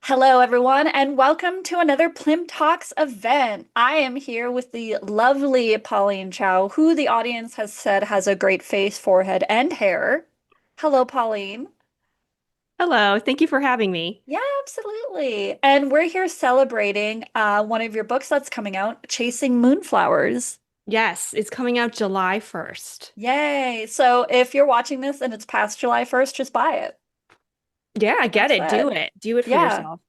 Hello, everyone, and welcome to another Plim Talks event. I am here with the lovely Pauline Chow, who the audience has said has a great face, forehead, and hair. Hello, Pauline. Hello, thank you for having me. Yeah, absolutely. And we're here celebrating one of your books that's coming out, Chasing Moonflowers. Yes, it's coming out July 1st. Yay. So if you're watching this and it's past July 1st, just buy it. Yeah, I get That's it. Do it. it. Do it for Yeah. yourself.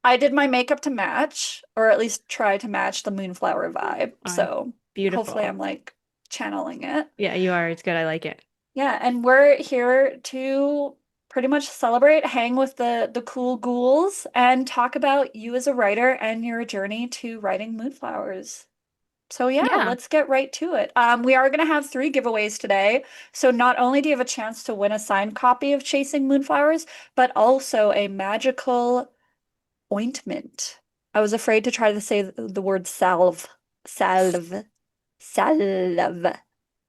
I did my makeup to match, or at least try to match the moonflower vibe. I'm So hopefully beautiful. I'm like channeling it. Yeah, you are. It's good. I like it. Yeah, and we're here to pretty much celebrate, hang with the cool ghouls, and talk about you as a writer and your journey to writing Moonflowers. So yeah, Yeah. let's get right to it. We are going to have three giveaways today. So not only do you have a chance to win a signed copy of Chasing Moonflowers, but also a magical ointment. I was afraid to try to say the word salve. Salve. Salve.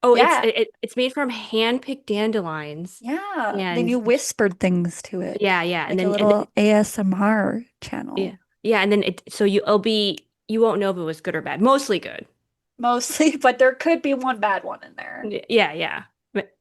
Oh, Yeah. it's made from hand-picked dandelions. Yeah. Then And you whispered things to it, yeah, yeah. And like a then little ASMR yeah. channel. Yeah, and then you won't know if it was good or bad. Mostly good. Mostly, but there could be one bad one in there. Yeah, yeah. But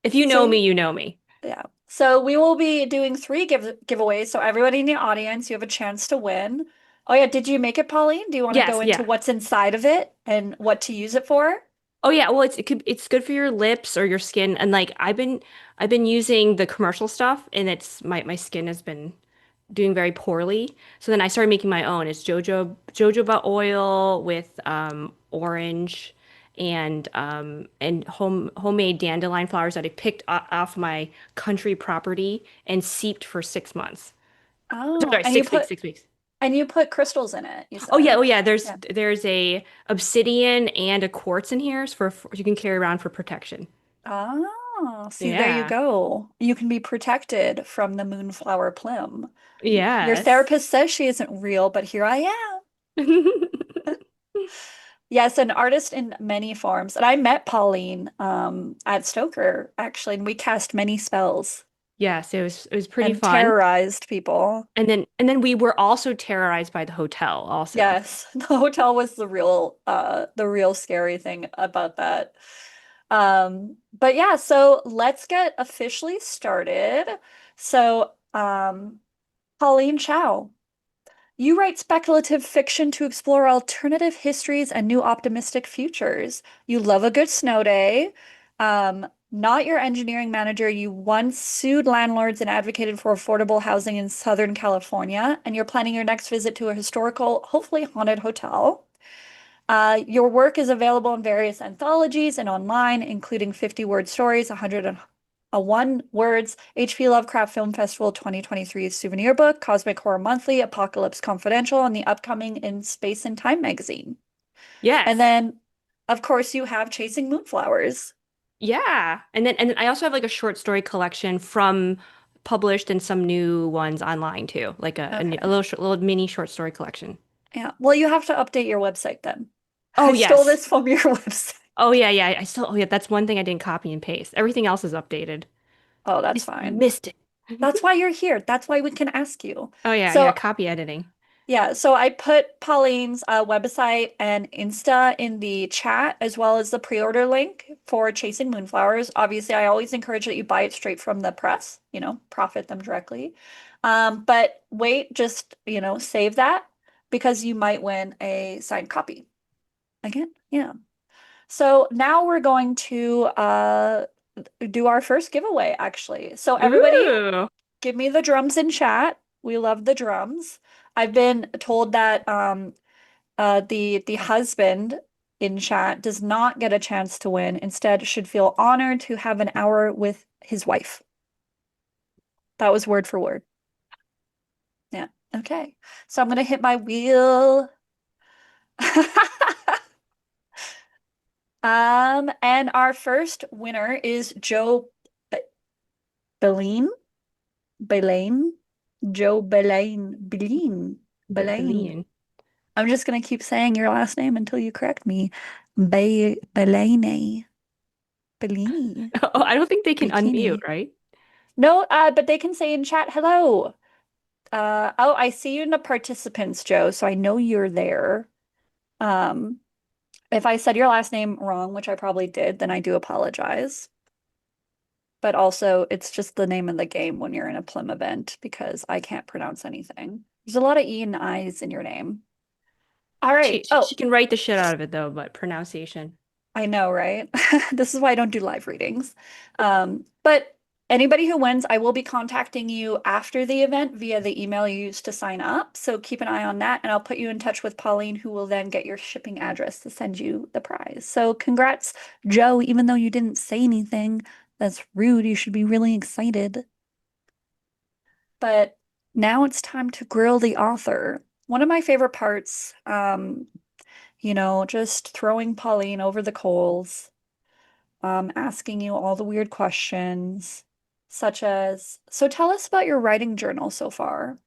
if you know So me, you know me. yeah. So we will be doing three giveaways. So everybody in the audience, you have a chance to win. Oh yeah, did you make it, Pauline? Do you want to go Yes, into yeah. what's inside of it and what to use it for? Oh yeah, well it's good for your lips or your skin and like I've been using the commercial stuff and it's my skin has been doing very poorly. So then I started making my own. It's jojoba oil with orange and homemade dandelion flowers that I picked off my country property and seeped for 6 months. Oh, Sorry, 6 weeks, 6 weeks. and you put crystals in it, you Oh said. yeah, there's Yeah. there's a obsidian and a quartz in here for you can carry around for protection. Oh, see, there you Yeah. go. You can be protected from the moonflower plume. Your Yes. therapist says she isn't real, but here I am. Yes, an artist in many forms. And I met Pauline at Stoker, actually, and we cast many spells Yes, it was pretty and fun. terrorized people. And then we were also terrorized by the hotel also. Yes, the hotel was the real scary thing about that. But yeah, so let's get officially started. So, Pauline Chow, you write speculative fiction to explore alternative histories and new optimistic futures. You love a good snow day. Not your engineering manager, you once sued landlords and advocated for affordable housing in Southern California, and you're planning your next visit to a historical, hopefully haunted hotel. Your work is available in various anthologies and online, including 50-word stories, 101 words, HP Lovecraft Film Festival 2023 souvenir book, Cosmic Horror Monthly, Apocalypse Confidential, and the upcoming In Space and Time magazine. And Yes. then, of course, you have Chasing Moonflowers. Yeah. And then I also have like a short story collection from published and some new ones online too, like a Okay. little mini short story collection. Yeah. Well, you have to update your website then. I Oh stole yes. this from your website. Oh yeah, yeah. Oh yeah, that's one thing I didn't copy and paste. Everything else is updated. Oh, that's I fine. missed it. That's why you're here. That's why we can ask you. Oh yeah, yeah, So copy editing. yeah, so I put Pauline's website and Insta in the chat as well as the pre-order link for Chasing Moonflowers. Obviously, I always encourage that you buy it straight from the press, profit them directly. But wait, just, save that because you might win a signed copy. Again, yeah. So now we're going to do our first giveaway, actually. So everybody, Ooh. give me the drums in chat. We love the drums. I've been told that the husband in chat does not get a chance to win. Instead, should feel honored to have an hour with his wife. That was word for word. Yeah. Okay. So I'm gonna hit my wheel. And our first winner is Joe B- Belaine. Belaine. Joe Belaine. Belaine. Belaine. Billion. I'm just gonna keep saying your last name until you correct me. Bellini. Bellini. Oh, I don't think they can unmute, Bikini. right? No, but they can say in chat, hello. Oh, I see you in the participants, Joe, so I know you're there. Um, if I said your last name wrong, which I probably did, then I do apologize. But also, it's just the name of the game when you're in a Plim event because I can't pronounce anything. There's a lot of E and I's in your name. All She right. she Oh, can write the shit out of it though, but pronunciation. I know, right? This is why I don't do live readings. But anybody who wins, I will be contacting you after the event via the email you used to sign up. So keep an eye on that, and I'll put you in touch with Pauline, who will then get your shipping address to send you the prize. So congrats, Joe, even though you didn't say anything. That's rude. You should be really excited. But now it's time to grill the author. One of my favorite parts, just throwing Pauline over the coals, asking you all the weird questions, such as, so tell us about your writing journal so far.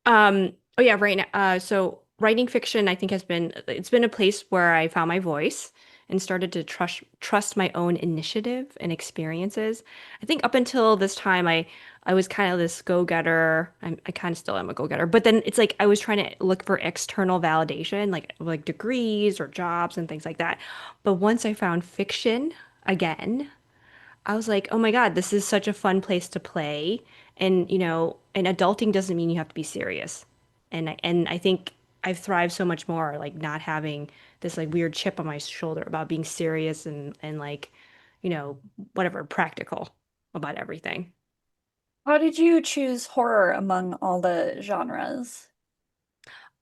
Oh yeah, right now, so writing fiction, I think it's been a place where I found my voice and started to trust my own initiative and experiences. I think up until this time, I was kind of this go-getter. I kind of still am a go-getter, but then it's like I was trying to look for external validation, like degrees or jobs and things like that. But once I found fiction again, I was like, oh my God, this is such a fun place to play. And adulting doesn't mean you have to be serious. And I think I've thrived so much more, like not having this like weird chip on my shoulder about being serious and like, you know, whatever, practical about everything. How did you choose horror among all the genres?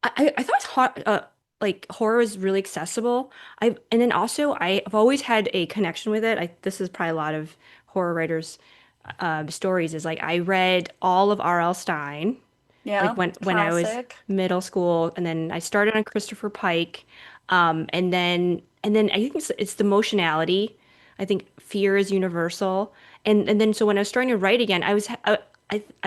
I thought like horror was really accessible. And then also I've always had a connection with it. This is probably a lot of horror writers' stories. Is like I read all of R.L. Stein, like Yeah, when I was classic. middle school, and then I started on Christopher Pike, and then I think it's the emotionality. I think fear is universal, and then so when I was starting to write again, I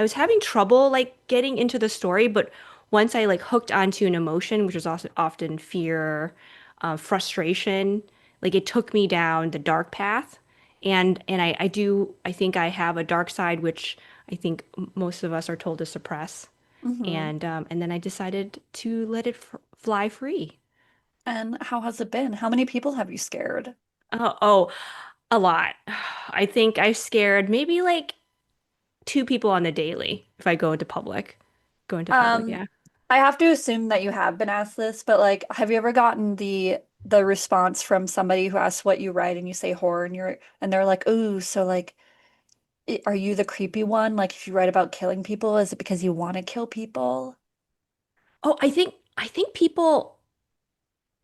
was having trouble like getting into the story, but once I like hooked onto an emotion, which was also often fear, frustration, like it took me down the dark path, and I think I have a dark side which I think most of us are told to suppress. Hmm. And then I decided to let it f fly free. And how has it been? How many people have you scared? Oh, a lot. I think I've scared maybe like two people on the daily if I go into public. Go into public, Um, yeah. I have to assume that you have been asked this, but like, have you ever gotten the response from somebody who asks what you write and you say horror and they're like, "Ooh, so like are you the creepy one? Like if you write about killing people, is it because you want to kill people?" Oh, I think people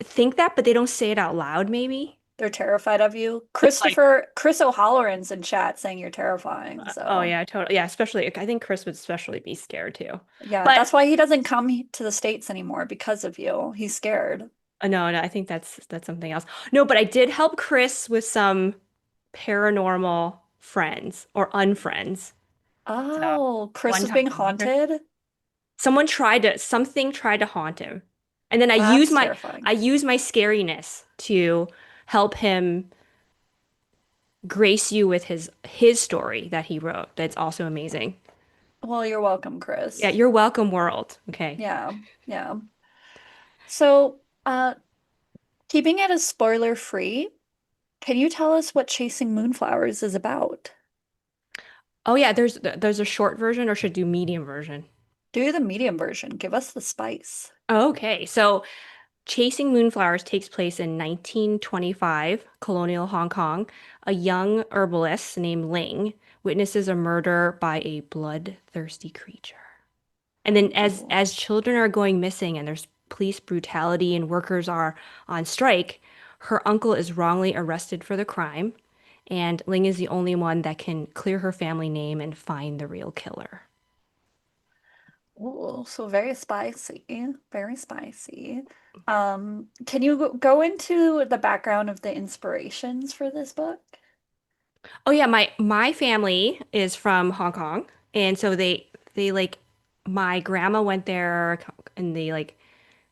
think that, but they don't say it out loud, maybe. They're terrified of you. Like, Chris O'Halloran's in chat saying you're terrifying. oh So yeah, totally. Yeah, especially I think Chris would especially be scared too. yeah, But that's why he doesn't come to the States anymore because of you. He's scared. no, I think that's something else. No, but I did help Chris with some paranormal friends or unfriends. So Oh, Chris one was time, being haunted? something tried to haunt him. And then That's terrifying. I use my scariness to help him grace you with his story that he wrote. That's also amazing. Well, you're welcome, Yeah, Chris. you're welcome, world. Okay. Yeah, yeah. So, keeping it as spoiler free, can you tell us what Chasing Moonflowers is about? Oh yeah, there's a short version or should I do medium version. Do the medium version. Give us the spice. Okay, so Chasing Moonflowers takes place in 1925, colonial Hong Kong. A young herbalist named Ling witnesses a murder by a bloodthirsty creature. And then Ooh. as children are going missing and there's police brutality and workers are on strike, her uncle is wrongly arrested for the crime, and Ling is the only one that can clear her family name and find the real killer. Ooh, so very spicy. Very spicy. Can you go into the background of the inspirations for this book? Oh yeah, my family is from Hong Kong, and so they like my grandma went there in the like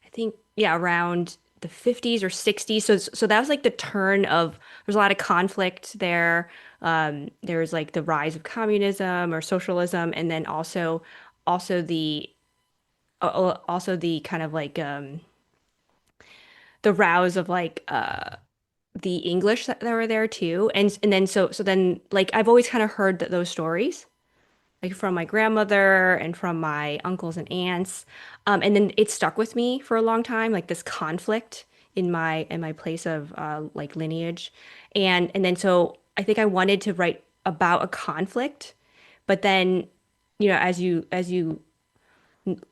I think yeah around the 50s or 60s. So that was like the turn of there's a lot of conflict there. There was like the rise of communism or socialism, and then also also the kind of like the rows of like the English that were there too. And then so then like I've always kind of heard those stories like from my grandmother and from my uncles and aunts. And then it stuck with me for a long time, like this conflict in my place of like lineage. And then so I think I wanted to write about a conflict, but then, as you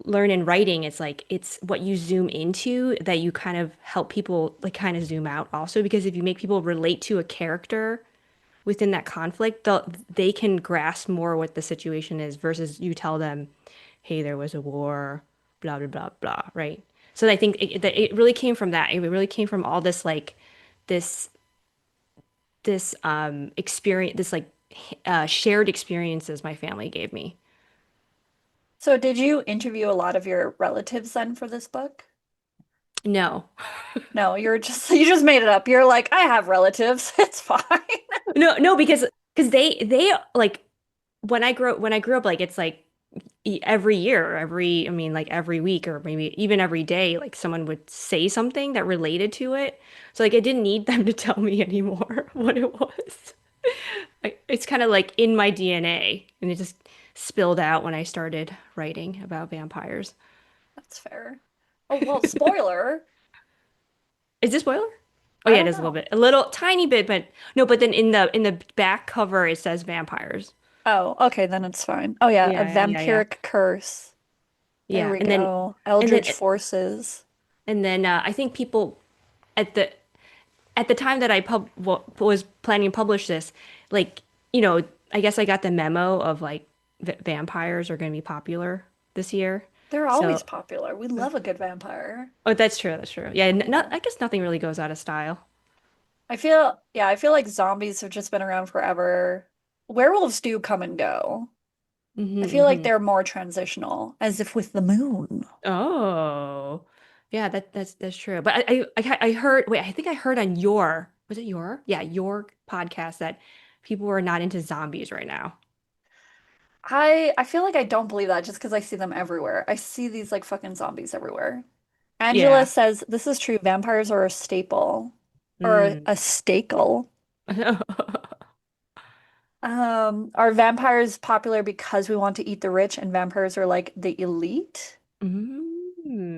learn in writing, it's like it's what you zoom into that you kind of help people like kind of zoom out also because if you make people relate to a character within that conflict, they can grasp more what the situation is versus you tell them, hey, there was a war, blah, blah, blah, blah, right? So I think it really came from that. It really came from all this like this this experience, this like shared experiences my family gave me. So did you interview a lot of your relatives then for this book? No. No, you're just you just made it up. You're like, I have relatives. It's fine. No, because they like when I grew up, like it's like every year, I mean, like every week or maybe even every day, like someone would say something that related to it. So like I didn't need them to tell me anymore what it was. Like, it's kind of like in my DNA, and it just spilled out when I started writing about vampires. That's fair. Oh, well, spoiler. Is this spoiler? Oh I yeah, it don't is a little know. bit, a little tiny bit, but no. But then in the back cover it says vampires. Oh, okay, then it's fine. Oh yeah, a Yeah. vampiric curse. There Yeah, we go. and then Eldritch forces. I think people at the time that I was planning to publish this, like, you know, I guess I got the memo of like v vampires are going to be popular this year. They're always So, popular. We love a good vampire. oh, that's true. That's true. Yeah, not, Yeah. I guess nothing really goes out of style. I feel like zombies have just been around forever. Werewolves do come and go. I feel like Hmm. they're more transitional, as if with the moon. Oh, yeah, that's true. But I heard, wait, I think I heard on your, was it your? Yeah, your podcast that people are not into zombies right now. I feel like I don't believe that just because I see them everywhere. I see these like fucking zombies everywhere. Angela Yeah. says this is true. Vampires are a staple or Mm. a staple. Are vampires popular because we want to eat the rich and vampires are like the elite?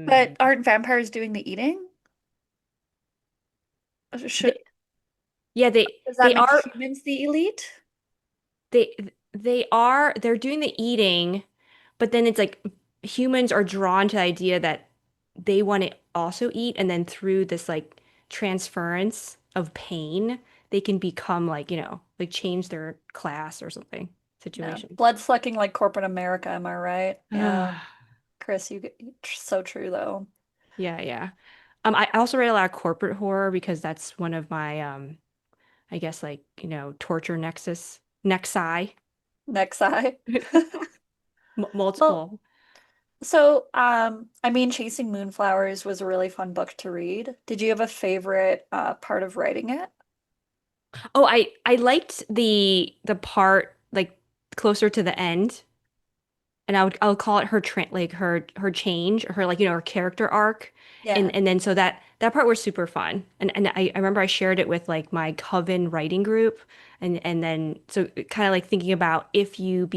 But Mm. aren't vampires doing the eating? Should They, yeah, does that they make are humans the elite? they they're doing the eating, but then it's like humans are drawn to the idea that they want to also eat, and then through this like transference of pain, they can become like, like change their class or something Yeah. situation. Blood sucking like corporate America, am I right? Yeah. Ah, Chris, so true though. yeah. I also read a lot of corporate horror because that's one of my I guess like, torture nexi, Next side. Well, multiple. so I mean Chasing Moonflowers was a really fun book to read. Did you have a favorite part of writing it? Oh, I liked the part like closer to the end, and I'll call it her like her change, her like her character arc, Yeah. and then so that part was super fun, and I remember I shared it with like my coven writing group, and then so kind of like thinking about if you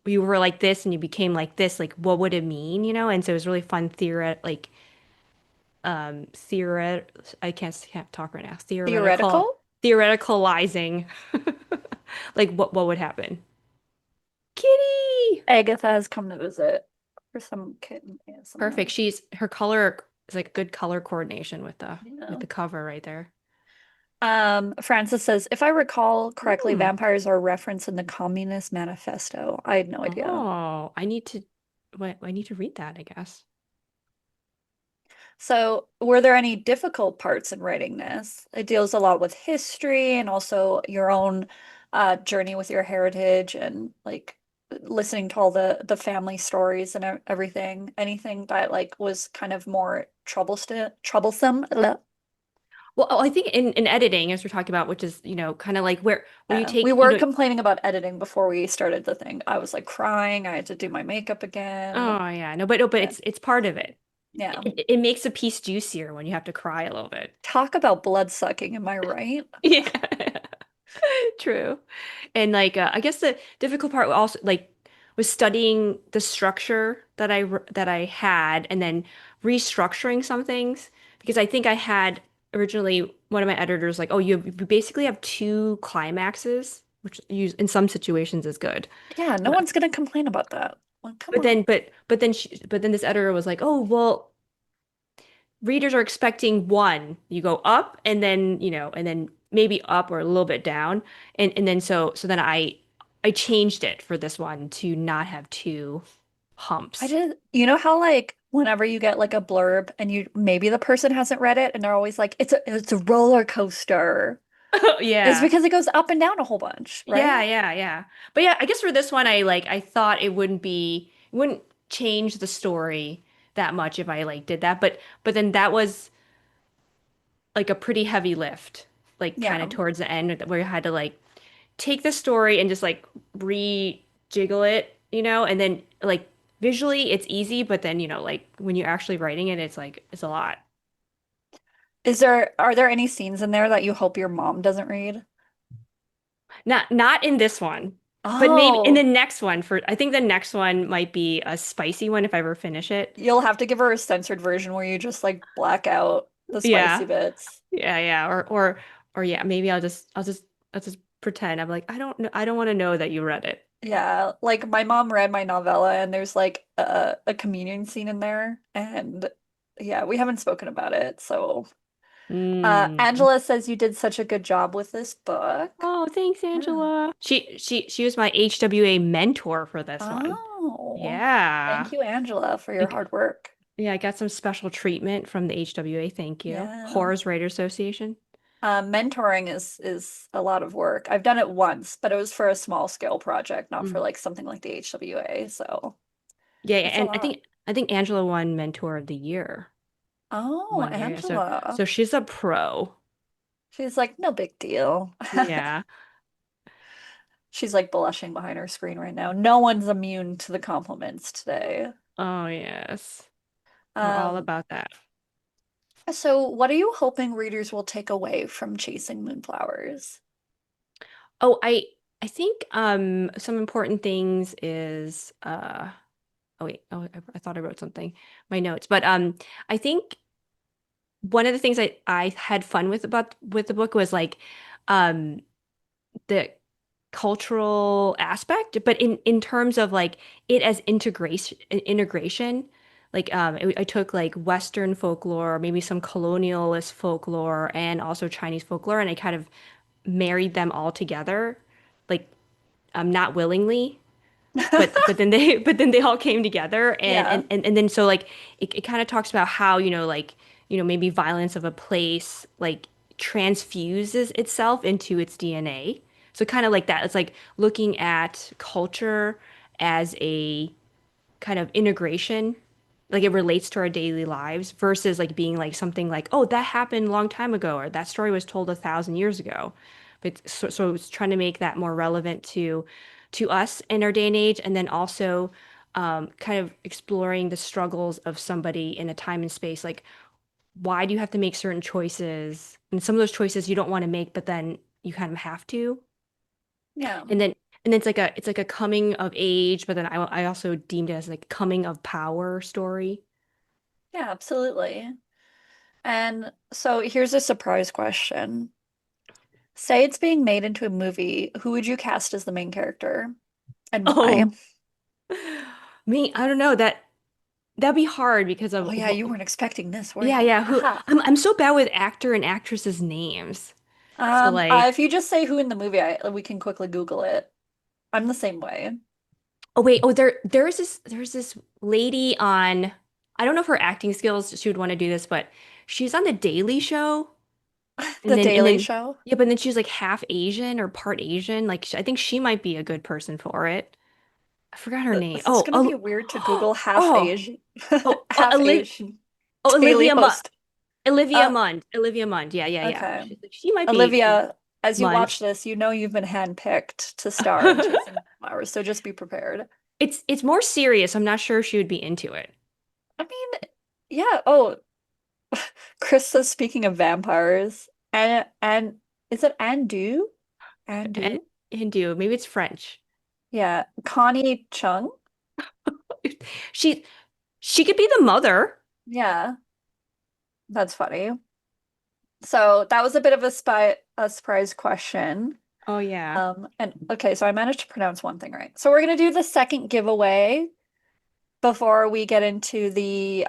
were like this and you became like this, like what would it mean, and so it was really fun theoret I can't talk right now. Theoretical? Theoreticalizing like what would happen. Kitty! Agatha has come to visit for some kitten Perfect. ASMR. Her color is like good color coordination with Yeah. the cover right there. Francis says, if I recall correctly, Hmm. vampires are referenced in the Communist Manifesto. I had no idea. Oh, I need to read that, I guess. So, were there any difficult parts in writing this? It deals a lot with history and also your own journey with your heritage and like listening to all the family stories and everything. Anything that like was kind of more troublesome? Troublesome? Well, oh, I think in editing, as we're talking about, which is, kind of like where you Yeah, we take, were complaining about editing before we started the thing. I was like crying. I had to do my makeup again. oh yeah, no, but Yeah. it's part of it. Yeah. It makes a piece juicier when you have to cry a little bit. Talk about blood sucking, am I right? Yeah. True. And like I guess the difficult part also like was studying the structure that I had and then restructuring some things because I think I had originally one of my editors like, "Oh, you basically have two climaxes," which in some situations is good. Yeah, no But one's gonna complain about that. Like, come but on. then but then this editor was like, "Oh, well, readers are expecting one. You go up and then, and then maybe up or a little bit down. And then so then I changed it for this one to not have two I humps. did, you know how like whenever you get like a blurb and you maybe the person hasn't read it and they're always like, it's a roller coaster. It's Yeah. because it goes up and down a whole bunch, Yeah, right? yeah, yeah. But yeah, I guess for this one I thought it wouldn't change the story that much if I like did that. But then that was like a pretty heavy lift, like kind Yeah. of towards the end where you had to like take the story and just like rejiggle it, and then like visually it's easy, but then, like when you're actually writing it, it's like it's a lot. Are there any scenes in there that you hope your mom doesn't read? Not in this one, but maybe in the Oh, next one for I think the next one might be a spicy one if I ever finish it. you'll have to give her a censored version where you just like black out the spicy Yeah. bits. Yeah, yeah. Or yeah, maybe I'll just pretend I'm like, I don't know, I don't want to know that you read it. Yeah, like my mom read my novella and there's like a communion scene in there and yeah, we haven't spoken about it. So, Mm. Angela says you did such a good job with this book. Oh, thanks, Yeah. Angela. She was my HWA mentor for this one. Oh, Yeah. thank you, Angela, for I your g- hard work. yeah, I got some special treatment from the HWA. Thank you. Yeah. Horrors Writer Association. Mentoring is a lot of work. I've done it once, but it was for a small scale project, not for Mm. like something like the HWA. So Yeah, yeah, it's a and lot. I think Angela won Mentor of the Year Oh, one year. Yeah, Angela. so she's a pro. She's like, no big deal. Yeah. She's like blushing behind her screen right now. No one's immune to the compliments today. Oh, yes. We're all Um, about that. so what are you hoping readers will take away from Chasing Moonflowers? Oh, I think some important things is oh wait, I thought I wrote something, my notes. But I think one of the things I had fun with about with the book was like um the cultural aspect, but in terms of like it as integration. Like I took like Western folklore, maybe some colonialist folklore, and also Chinese folklore, and I kind of married them all together, like not willingly, but then they but then they all came together Yeah. and then so like it kind of talks about how like maybe violence of a place like transfuses itself into its DNA. So kind of like that. It's like looking at culture as a kind of integration, like it relates to our daily lives versus like being like something like, oh, that happened a long time ago, or that story was told 1,000 years ago. But so it's trying to make that more relevant to us in our day and age, and then also kind of exploring the struggles of somebody in a time and space. Like, why do you have to make certain choices? And some of those choices you don't want to make, but then you kind of have to. Yeah. And then it's like a coming of age, but then I also deemed it as like coming of power story. Yeah, absolutely. And so here's a surprise question. Say it's being made into a movie, who would you cast as the main character and why? Oh, me, I don't know that'd be hard because Oh of yeah, you weren't expecting this, were yeah, you? yeah. Who Haha. I'm so bad with actor and actresses' names. So If like, you just say who in the movie, we can quickly Google it. I'm the same way. oh wait, there's this lady on. I don't know if her acting skills she would want to do this, but she's on the Daily Show, The and Daily then Show. yeah, but then she's like half Asian or part Asian. Like I think she might be a good person for it. I forgot her name. This is gonna be weird to Google half Oh, Asian, oh, half Olivia, Asian oh, daily host. Olivia Uh, Munn. Olivia Munn. Yeah, yeah, yeah. okay. She's like, she might be Olivia, as you Munn. watch this, you know you've been handpicked to star in Chasing Flowers, so just be prepared. It's more serious. I'm not sure if she would be into it. I mean, yeah. Oh, Chris says speaking of vampires, and is it Andu? And Andu? Hindu, maybe it's French. Yeah, Connie Chung. She she could be the mother. Yeah, that's funny. So that was a bit of a surprise question. Oh yeah. And okay, so I managed to pronounce one thing right. So we're gonna do the second giveaway before we get into the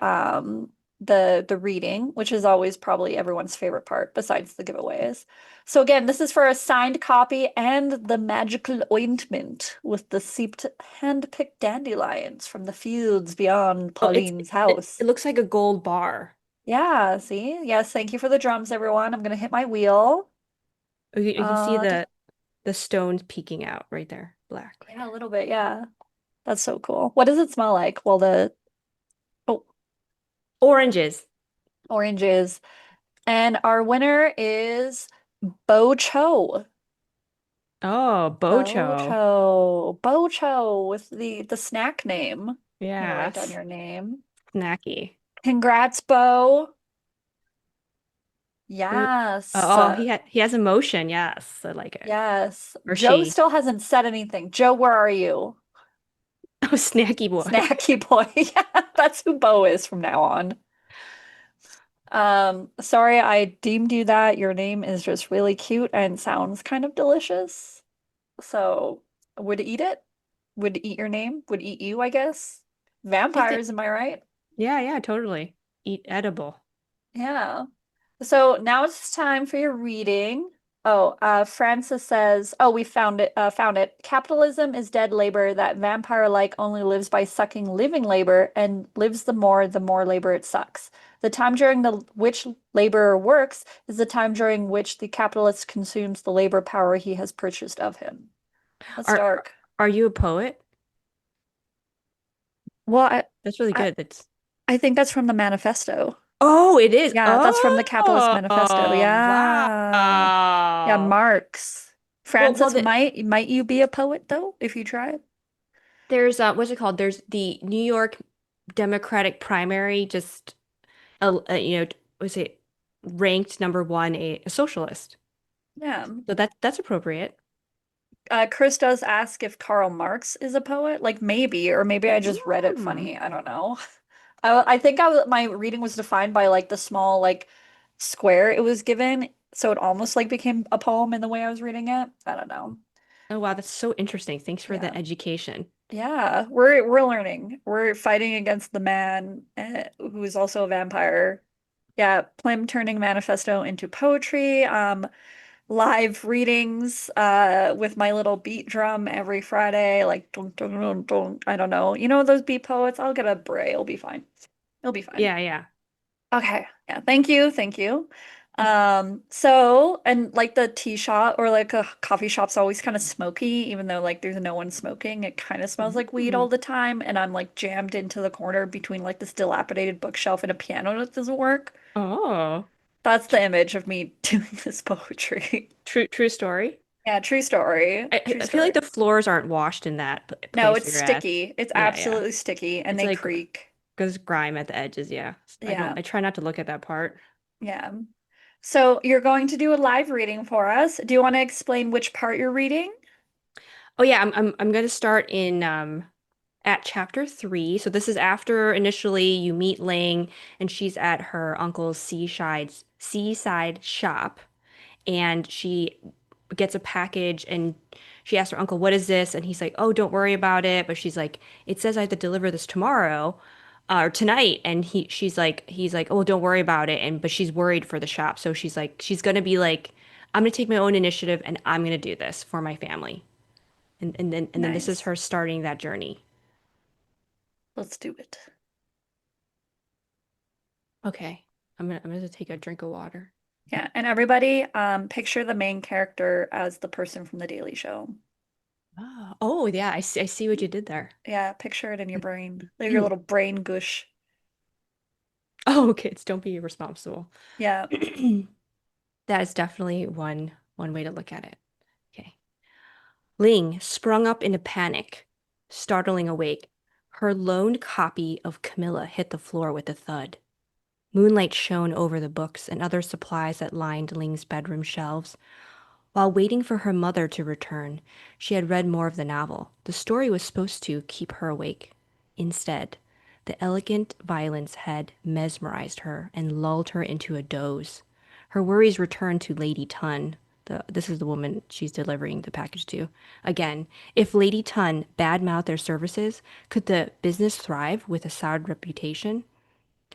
reading, which is always probably everyone's favorite part besides the giveaways. So again, this is for a signed copy and the magical ointment with the seeped hand-picked dandelions from the fields beyond Oh, Pauline's it house. looks like a gold bar. Yeah, see? Yes, thank you for the drums, everyone. I'm gonna hit my wheel. Oh, you can see Uh, d- the stones peeking out right there. Black right yeah, a there. little bit, yeah. That's so cool. What does it smell like? Well, the oh, Oranges. oranges. And our winner is Bo Cho. Oh, bocho. Bo Cho with the snack name. I'm gonna write down Yes. your name. Snacky. Congrats, Bo. Ooh. Yes. Oh, he has emotion. Yes, I like it. Yes. Or Joe she. still hasn't said anything. Joe, where are you? Oh, snacky boy. Snacky boy. Yeah, that's who Bo is from now on. Sorry I deemed you that. Your name is just really cute and sounds kind of delicious. So, would eat it? Would eat your name? Would eat you, I guess. I think. Vampires, am I right? Yeah, yeah, totally. Eat edible. Yeah. So now it's time for your reading. Oh, Francis says, "Oh, we found it. Found it. Capitalism is dead labor that vampire-like only lives by sucking living labor and lives the more labor it sucks. The time during the which laborer works is the time during which the capitalist consumes the labor power he has purchased of him." That's Are dark. are you a poet? Well, That's really I, good. That's I think that's from the manifesto. Oh, it is. Yeah, that's from the Capitalist Oh, Manifesto. Yeah. Yeah, wow. Marx. Well, Francis, might you be a poet though, if you try it? there's what's it called? There's the New York Democratic primary, just was it ranked number one a socialist. Yeah. So that's appropriate. Chris does ask if Karl Marx is a poet. Like maybe, or maybe I just read it Hmm. funny. I don't know. I think my reading was defined by like the small like square it was given, so it almost like became a poem in the way I was reading it. I don't know. Oh wow, that's so interesting. Thanks for Yeah. the education. Yeah, we're learning. We're fighting against the man who is also a vampire. Yeah, Plim turning manifesto into poetry. Live readings with my little beat drum every Friday, like dun, dun, dun, dun. I don't know. You know those beat poets? I'll get a bray. It'll be fine. It'll be fine. Yeah, yeah. Okay. Yeah. Thank you. Thank you. So and like the tea shop or like a coffee shop's always kind of smoky, even though like there's no one smoking. It kind of smells like weed all Mm. the time, and I'm like jammed into the corner between like this dilapidated bookshelf and a piano that doesn't work. Oh, That's the image of me doing this poetry. true story. Yeah, true story. True I feel like story. the floors aren't washed in that No, place it's where you're at. sticky. It's Yeah, yeah. absolutely sticky and It's they like creak. because grime at the edges. Yeah, Yeah. I try not to look at that part. Yeah. So you're going to do a live reading for us. Do you want to explain which part you're reading? Oh yeah, I'm going to start in at chapter 3. So this is after initially you meet Ling and she's at her uncle's seaside shop and she gets a package and she asks her uncle, "What is this?" And he's like, "Oh, don't worry about it." But she's like, "It says I have to deliver this tomorrow or tonight." And he's like, "Oh, don't worry about it." And but she's worried for the shop. So she's like, she's gonna be like, "I'm gonna take my own initiative and I'm gonna do this for my family." And then this is Nice. her starting that journey. Let's do it. Okay. I'm gonna take a drink of water. Yeah, and everybody, picture the main character as the person from The Daily Show. Oh yeah, I see what you did there. Yeah, picture it in your brain. Like your little brain gush. Oh, kids, don't be irresponsible. Yeah. That is definitely one way to look at it. Okay. Ling sprung up in a panic, startling awake. Her loaned copy of Camilla hit the floor with a thud. Moonlight shone over the books and other supplies that lined Ling's bedroom shelves. While waiting for her mother to return, she had read more of the novel. The story was supposed to keep her awake. Instead, the elegant violence had mesmerized her and lulled her into a doze. Her worries returned to Lady Tun. This is the woman she's delivering the package to. Again, if Lady Tun badmouthed their services, could the business thrive with a soured reputation?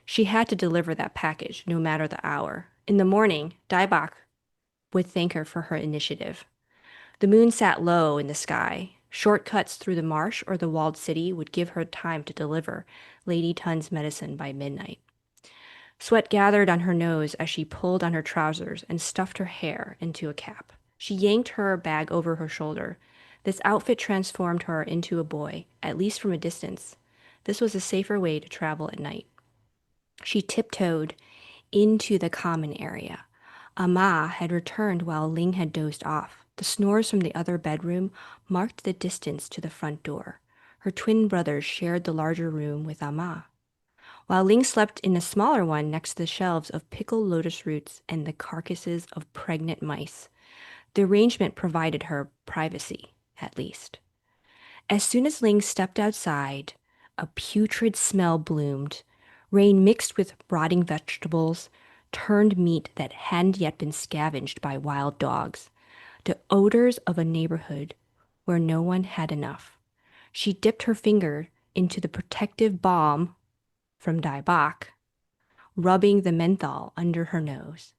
She had to deliver that package, no matter the hour. In the morning, Daibak would thank her for her initiative. The moon sat low in the sky. Shortcuts through the marsh or the walled city would give her time to deliver Lady Tun's medicine by midnight. Sweat gathered on her nose as she pulled on her trousers and stuffed her hair into a cap. She yanked her bag over her shoulder. This outfit transformed her into a boy, at least from a distance. This was a safer way to travel at night. She tiptoed into the common area. Ama had returned while Ling had dozed off. The snores from the other bedroom marked the distance to the front door. Her twin brothers shared the larger room with Ama, while Ling slept in a smaller one next to the shelves of pickled lotus roots and the carcasses of pregnant mice. The arrangement provided her privacy, at least. As soon as Ling stepped outside, a putrid smell bloomed. Rain mixed with rotting vegetables turned meat that hadn't yet been scavenged by wild dogs. The odors of a neighborhood where no one had enough. She dipped her finger into the protective balm from Dai Bak, rubbing the menthol under her nose.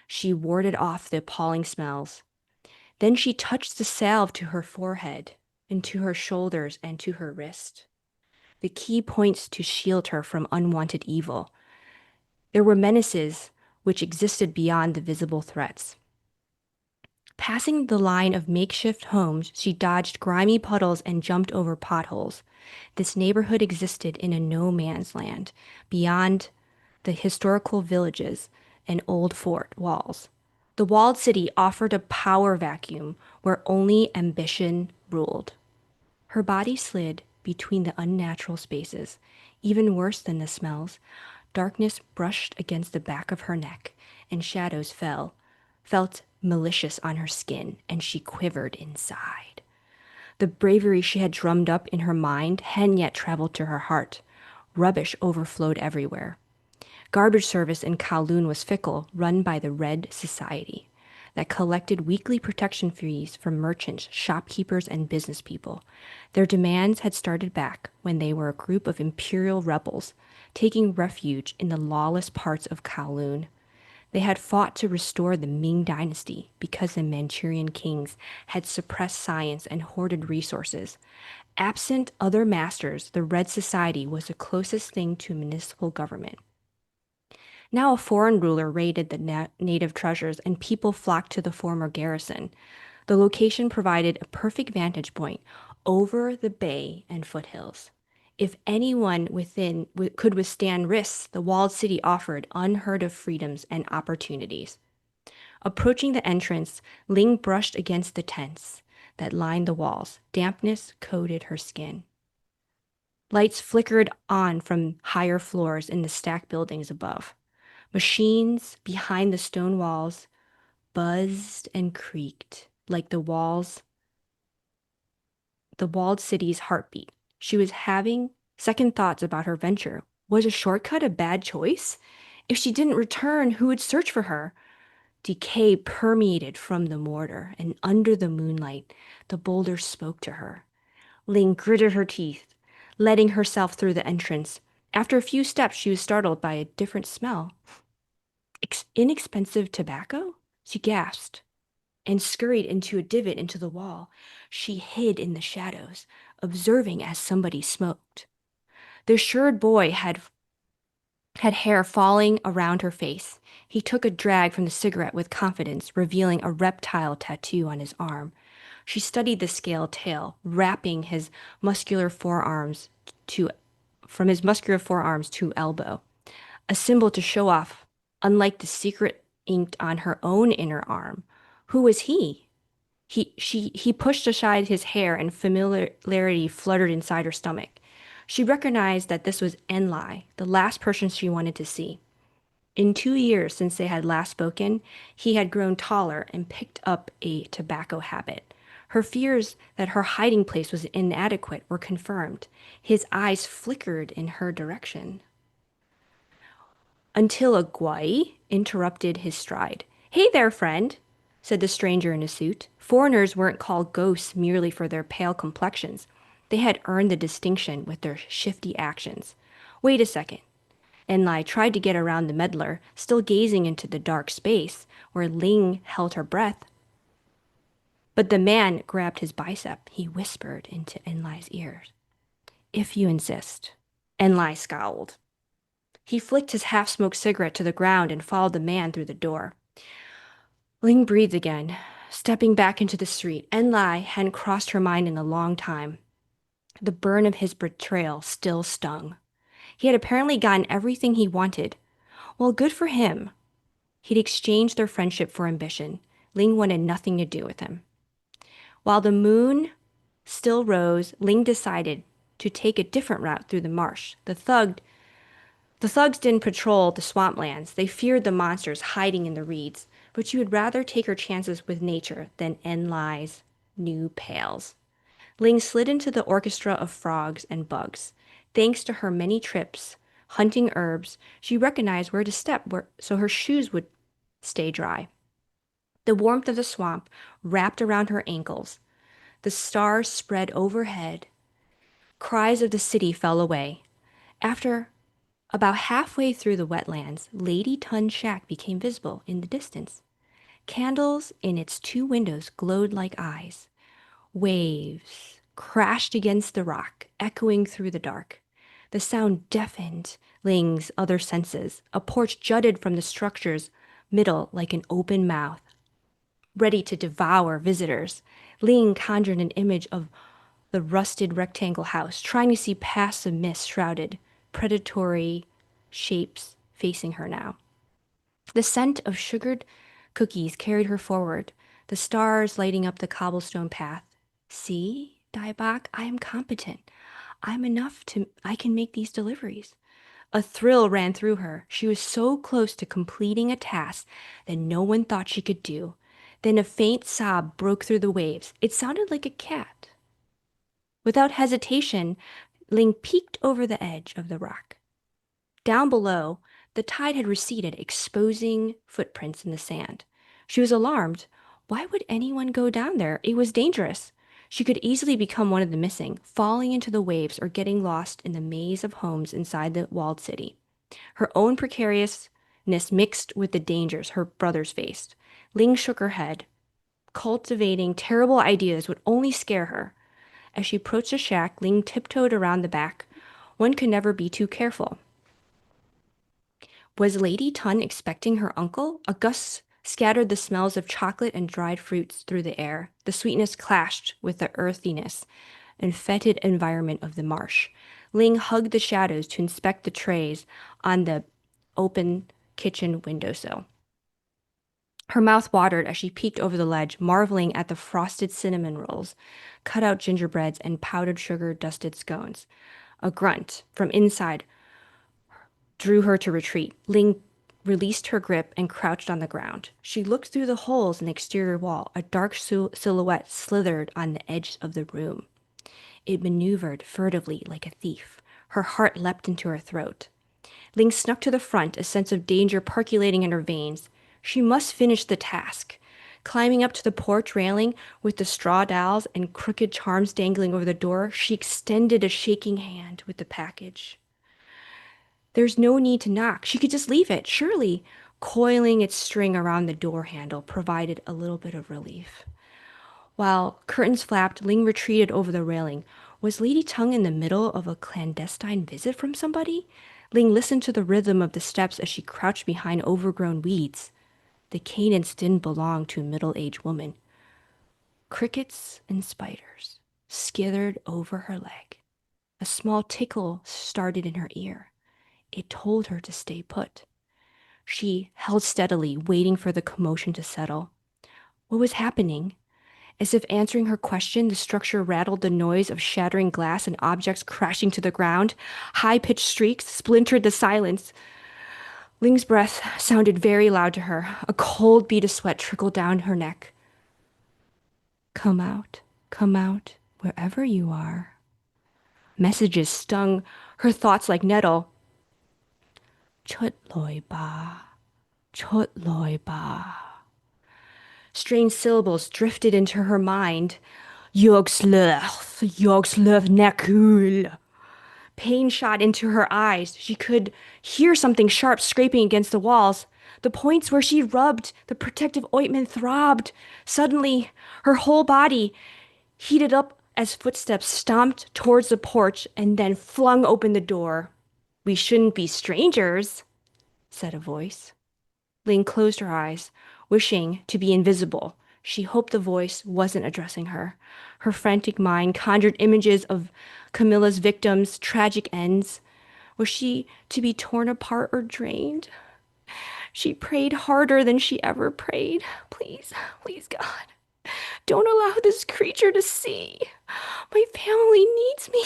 She warded off the appalling smells. Then she touched the salve to her forehead, and to her shoulders, and to her wrist. The key points to shield her from unwanted evil. There were menaces which existed beyond the visible threats. Passing the line of makeshift homes, she dodged grimy puddles and jumped over potholes. This neighborhood existed in a no man's land, beyond the historical villages and old fort walls. The walled city offered a power vacuum where only ambition ruled. Her body slid between the unnatural spaces. Even worse than the smells, darkness brushed against the back of her neck, and shadows felt malicious on her skin, and she quivered inside. The bravery she had drummed up in her mind hadn't yet traveled to her heart. Rubbish overflowed everywhere. Garbage service in Kowloon was fickle, run by the Red Society, that collected weekly protection fees from merchants, shopkeepers, and business people. Their demands had started back when they were a group of imperial rebels taking refuge in the lawless parts of Kowloon. They had fought to restore the Ming dynasty because the Manchurian kings had suppressed science and hoarded resources. Absent other masters, the Red Society was the closest thing to municipal government. Now a foreign ruler raided the native treasures, and people flocked to the former garrison. The location provided a perfect vantage point over the bay and foothills. If anyone within could withstand risks, the walled city offered unheard of freedoms and opportunities. Approaching the entrance, Ling brushed against the tents that lined the walls. Dampness coated her skin. Lights flickered on from higher floors in the stacked buildings above. Machines behind the stone walls buzzed and creaked like the walled city's heartbeat. She was having second thoughts about her venture. Was a shortcut a bad choice? If she didn't return, who would search for her? Decay permeated from the mortar, and under the moonlight, the boulder spoke to her. Ling gritted her teeth, letting herself through the entrance. After a few steps, she was startled by a different smell. Inexpensive tobacco? She gasped and scurried into a divot into the wall. She hid in the shadows, observing as somebody smoked. The assured boy had hair falling around her face. He took a drag from the cigarette with confidence, revealing a reptile tattoo on his arm. She studied the scaled tail, wrapping his muscular forearms to from his muscular forearms to elbow. a symbol to show off, unlike the secret inked on her own inner arm. Who was he? He pushed aside his hair and familiarity fluttered inside her stomach. She recognized that this was Enlai, the last person she wanted to see. In 2 years since they had last spoken, he had grown taller and picked up a tobacco habit. Her fears that her hiding place was inadequate were confirmed. His eyes flickered in her direction until a Gwai interrupted his stride. "Hey there, friend," said the stranger in a suit. Foreigners weren't called ghosts merely for their pale complexions. They had earned the distinction with their shifty actions. "Wait a second." Enlai tried to get around the meddler, still gazing into the dark space where Ling held her breath. But the man grabbed his bicep. He whispered into Enlai's ears. "If you insist." Enlai scowled. He flicked his half-smoked cigarette to the ground and followed the man through the door. Ling breathed again, stepping back into the street. Enlai hadn't crossed her mind in a long time. The burn of his betrayal still stung. He had apparently gotten everything he wanted. Well, good for him. He'd exchanged their friendship for ambition. Ling wanted nothing to do with him. While the moon still rose, Ling decided to take a different route through the marsh. The thugs didn't patrol the swamplands. They feared the monsters hiding in the reeds, but she would rather take her chances with nature than Enlai's new pals. Ling slid into the orchestra of frogs and bugs. Thanks to her many trips hunting herbs, she recognized where to step so her shoes would stay dry. The warmth of the swamp wrapped around her ankles. The stars spread overhead. Cries of the city fell away. After about halfway through the wetlands, Lady Tun's shack became visible in the distance. Candles in its 2 windows glowed like eyes. Waves crashed against the rock, echoing through the dark. The sound deafened Ling's other senses. A porch jutted from the structure's middle like an open mouth, ready to devour visitors. Ling conjured an image of the rusted rectangle house, trying to see past the mist-shrouded, predatory shapes facing her now. The scent of sugared cookies carried her forward, the stars lighting up the cobblestone path. "See, Daibak, I am competent. I can make these deliveries." A thrill ran through her. She was so close to completing a task that no one thought she could do. Then a faint sob broke through the waves. It sounded like a cat. Without hesitation, Ling peeked over the edge of the rock. Down below, the tide had receded, exposing footprints in the sand. She was alarmed. Why would anyone go down there? It was dangerous. She could easily become one of the missing, falling into the waves or getting lost in the maze of homes inside the walled city. Her own precariousness mixed with the dangers her brothers faced. Ling shook her head. Cultivating terrible ideas would only scare her. As she approached the shack, Ling tiptoed around the back. One could never be too careful. Was Lady Tun expecting her uncle? A gust scattered the smells of chocolate and dried fruits through the air. The sweetness clashed with the earthiness and fetid environment of the marsh. Ling hugged the shadows to inspect the trays on the open kitchen windowsill. Her mouth watered as she peeked over the ledge, marveling at the frosted cinnamon rolls, cut-out gingerbreads, and powdered sugar-dusted scones. A grunt from inside drew her to retreat. Ling released her grip and crouched on the ground. She looked through the holes in the exterior wall. A dark silhouette slithered on the edge of the room. It maneuvered furtively like a thief. Her heart leapt into her throat. Ling snuck to the front, a sense of danger percolating in her veins. She must finish the task. Climbing up to the porch railing with the straw dowels and crooked charms dangling over the door, she extended a shaking hand with the package. There's no need to knock. She could just leave it, surely. Coiling its string around the door handle provided a little bit of relief. While curtains flapped, Ling retreated over the railing. Was Lady Tung in the middle of a clandestine visit from somebody? Ling listened to the rhythm of the steps as she crouched behind overgrown weeds. The cadence didn't belong to a middle-aged woman. Crickets and spiders skithered over her leg. A small tickle started in her ear. It told her to stay put. She held steadily, waiting for the commotion to settle. What was happening? As if answering her question, the structure rattled the noise of shattering glass and objects crashing to the ground. High-pitched shrieks splintered the silence. Ling's breath sounded very loud to her. A cold bead of sweat trickled down her neck. Come out, wherever you are. Messages stung her thoughts like nettle. Chut loi ba, chut loi ba. Strange syllables drifted into her mind. Yogslöth nekul. Pain shot into her eyes. She could hear something sharp scraping against the walls. The points where she rubbed the protective ointment throbbed. Suddenly, her whole body heated up as footsteps stomped towards the porch and then flung open the door. We shouldn't be strangers, said a voice. Ling closed her eyes, wishing to be invisible. She hoped the voice wasn't addressing her. Her frantic mind conjured images of Camilla's victims' tragic ends. Was she to be torn apart or drained? She prayed harder than she ever prayed. Please, please, God, don't allow this creature to see. My family needs me.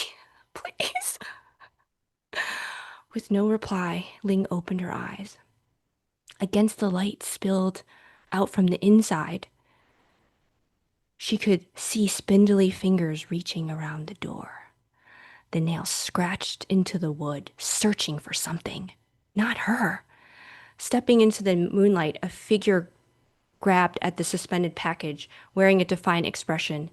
Please. With no reply, Ling opened her eyes. Against the light spilled out from the inside, she could see spindly fingers reaching around the door. The nails scratched into the wood, searching for something. Not her. Stepping into the moonlight, a figure grabbed at the suspended package, wearing a defiant expression.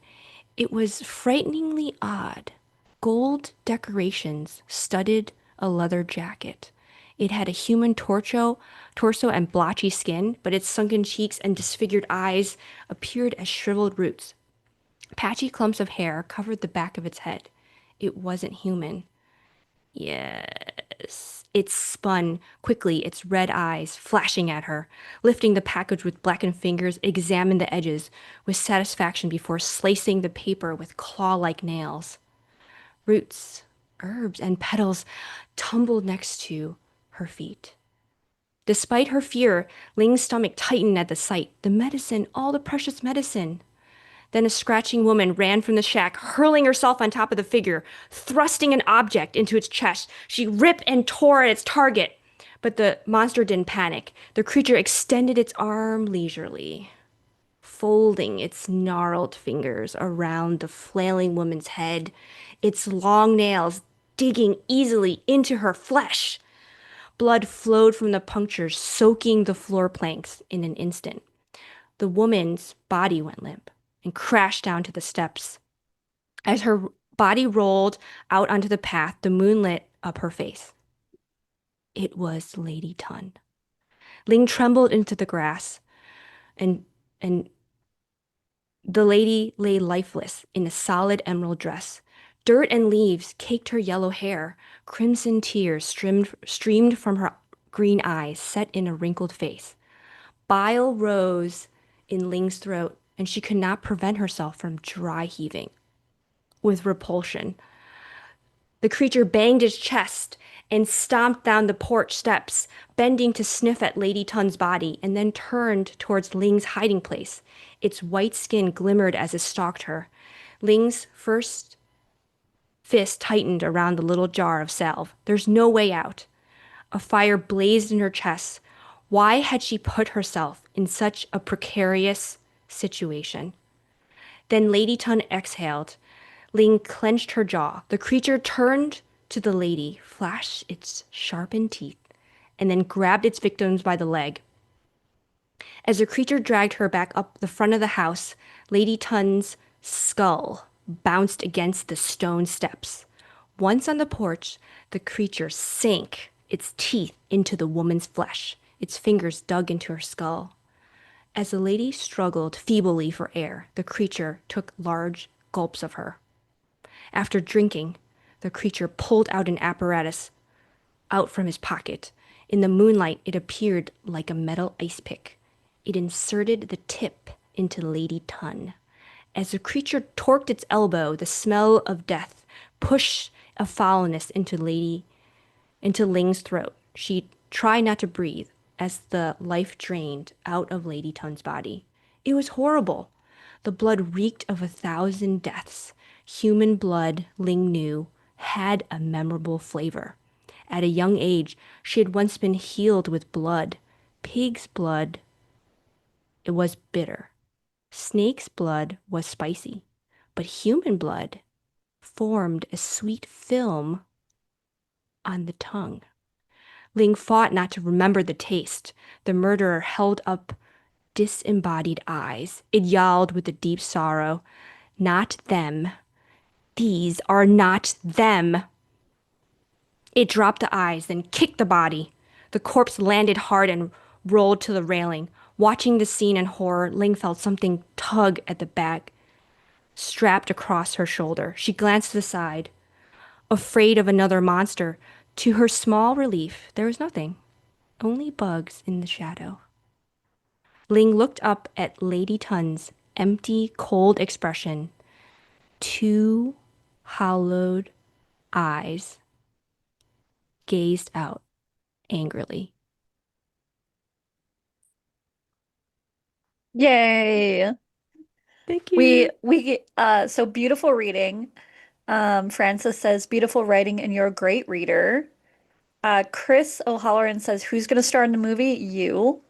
It was frighteningly odd. Gold decorations studded a leather jacket. It had a human torso and blotchy skin, but its sunken cheeks and disfigured eyes appeared as shriveled roots. Patchy clumps of hair covered the back of its head. It wasn't human. Yes. It spun quickly, its red eyes flashing at her. Lifting the package with blackened fingers, examined the edges with satisfaction before slicing the paper with claw-like nails. Roots, herbs, and petals tumbled next to her feet. Despite her fear, Ling's stomach tightened at the sight. The medicine, all the precious medicine. Then a scratching woman ran from the shack, hurling herself on top of the figure, thrusting an object into its chest. She ripped and tore at its target. But the monster didn't panic. The creature extended its arm leisurely, folding its gnarled fingers around the flailing woman's head, its long nails digging easily into her flesh. Blood flowed from the punctures, soaking the floor planks in an instant. The woman's body went limp and crashed down to the steps. As her body rolled out onto the path, the moon lit up her face. It was Lady Tun. Ling trembled into the grass, and and the lady lay lifeless in a solid emerald dress. Dirt and leaves caked her yellow hair. Crimson tears streamed from her green eyes, set in a wrinkled face. Bile rose in Ling's throat, and she could not prevent herself from dry heaving with repulsion. The creature banged its chest and stomped down the porch steps, bending to sniff at Lady Tun's body, and then turned towards Ling's hiding place. Its white skin glimmered as it stalked her. Ling's first fist tightened around the little jar of salve. There's no way out. A fire blazed in her chest. Why had she put herself in such a precarious situation? Then Lady Tun exhaled. Ling clenched her jaw. The creature turned to the lady, flashed its sharpened teeth, and then grabbed its victims by the leg. As the creature dragged her back up the front of the house, Lady Tun's skull bounced against the stone steps. Once on the porch, the creature sank its teeth into the woman's flesh. Its fingers dug into her skull. As the lady struggled feebly for air, the creature took large gulps of her. After drinking, the creature pulled out an apparatus out from his pocket. In the moonlight, it appeared like a metal ice pick. It inserted the tip into Lady Tun. As the creature torqued its elbow, the smell of death pushed a foulness into Lady. into Ling's throat. She tried not to breathe as the life drained out of Lady Tun's body. It was horrible. The blood reeked of 1,000 deaths. Human blood, Ling knew, had a memorable flavor. At a young age, she had once been healed with blood. Pig's blood, it was bitter. Snake's blood was spicy. But human blood formed a sweet film on the tongue. Ling fought not to remember the taste. The murderer held up disembodied eyes. It yowled with a deep sorrow. Not them. These are not them. It dropped the eyes, then kicked the body. The corpse landed hard and rolled to the railing. Watching the scene in horror, Ling felt something tug at the bag strapped across her shoulder. She glanced to the side, afraid of another monster. To her small relief, there was nothing, only bugs in the shadow. Ling looked up at Lady Tun's empty, cold expression. Two hollowed eyes gazed out angrily. Yay. Thank We you. we so beautiful reading. Francis says beautiful writing and you're a great reader. Chris O'Halloran says who's gonna star in the movie? You.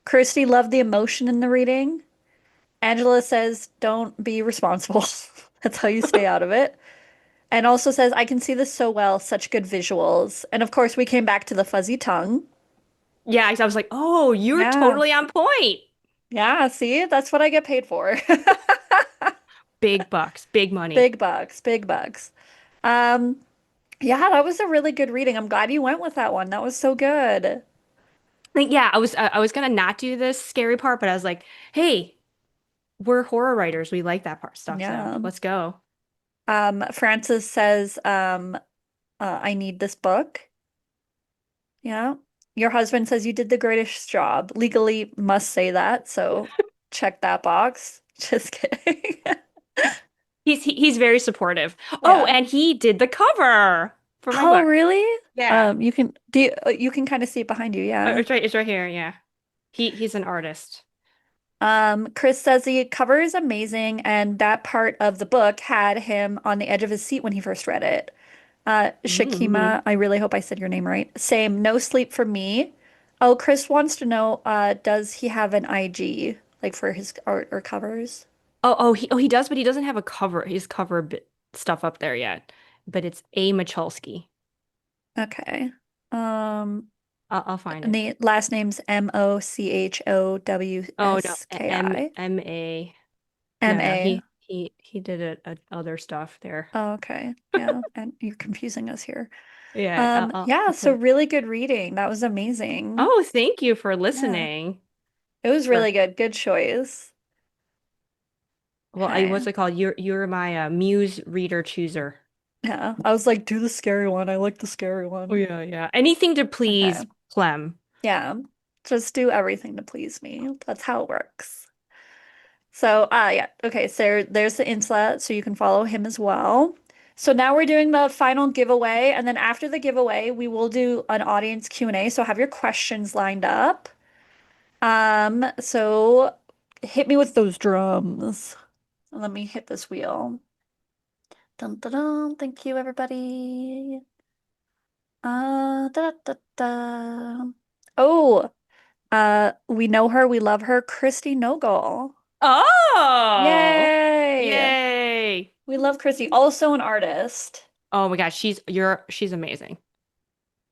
Kirsty loved the emotion in the reading. Angela says don't be responsible. That's how you stay out of it. And also says I can see this so well, such good visuals. And of course we came back to the fuzzy tongue. Yeah, I was like, oh, you're Yeah. totally on point. Yeah, see, that's what I get paid for. Big bucks, big money. Big bucks, big bucks. Um, yeah, that was a really good reading. I'm glad you went with that one. That was so good. Like, yeah, I was gonna not do this scary part, but I was like, hey, we're horror writers. We like that part stuff, so Yeah. let's go. Francis says, I need this book. Yeah. Your husband says you did the greatest job. Legally must say that, so check that box. Just kidding. He's very supportive. Oh, Yeah. and he did the cover for my Oh, book. really? Yeah. You can kind of see it behind you, yeah. It's right here, yeah. He's an artist. Chris says the cover is amazing, and that part of the book had him on the edge of his seat when he first read it. Mm-hmm. Shakima, I really hope I said your name right. Same, no sleep for me. Oh, Chris wants to know, does he have an IG, like for his art or covers? He does, but he doesn't have a cover, his cover bit stuff up there yet. But it's A. Michalski. Okay. Um, I'll find and it. the last name's Oh no, Mochowski. M A. No, no, M-A. he did other stuff there. Oh, okay. Yeah, and you're confusing us here. Yeah, Yeah, I'll so put it. really good reading. That was amazing. Oh, thank you for Yeah. listening. It was For really good. Good choice. well, I Okay. what's it called? You're my muse reader chooser. Yeah. I was like, do the scary one. I like the scary Oh one. yeah, yeah. Anything to Okay. please Clem. Yeah. Just do everything to please me. That's how it works. So, yeah. Okay. So there's the Inslet, so you can follow him as well. So now we're doing the final giveaway, and then after the giveaway, we will do an audience Q&A. So have your questions lined up. So hit me with those drums. Let me hit this wheel. Dun, dun, dun. Thank you, everybody. Da, da, da. Oh, we know her, we love her, Christy Nogle. Oh, Yay! yay. We love Christy, also an artist. Oh my gosh, she's amazing.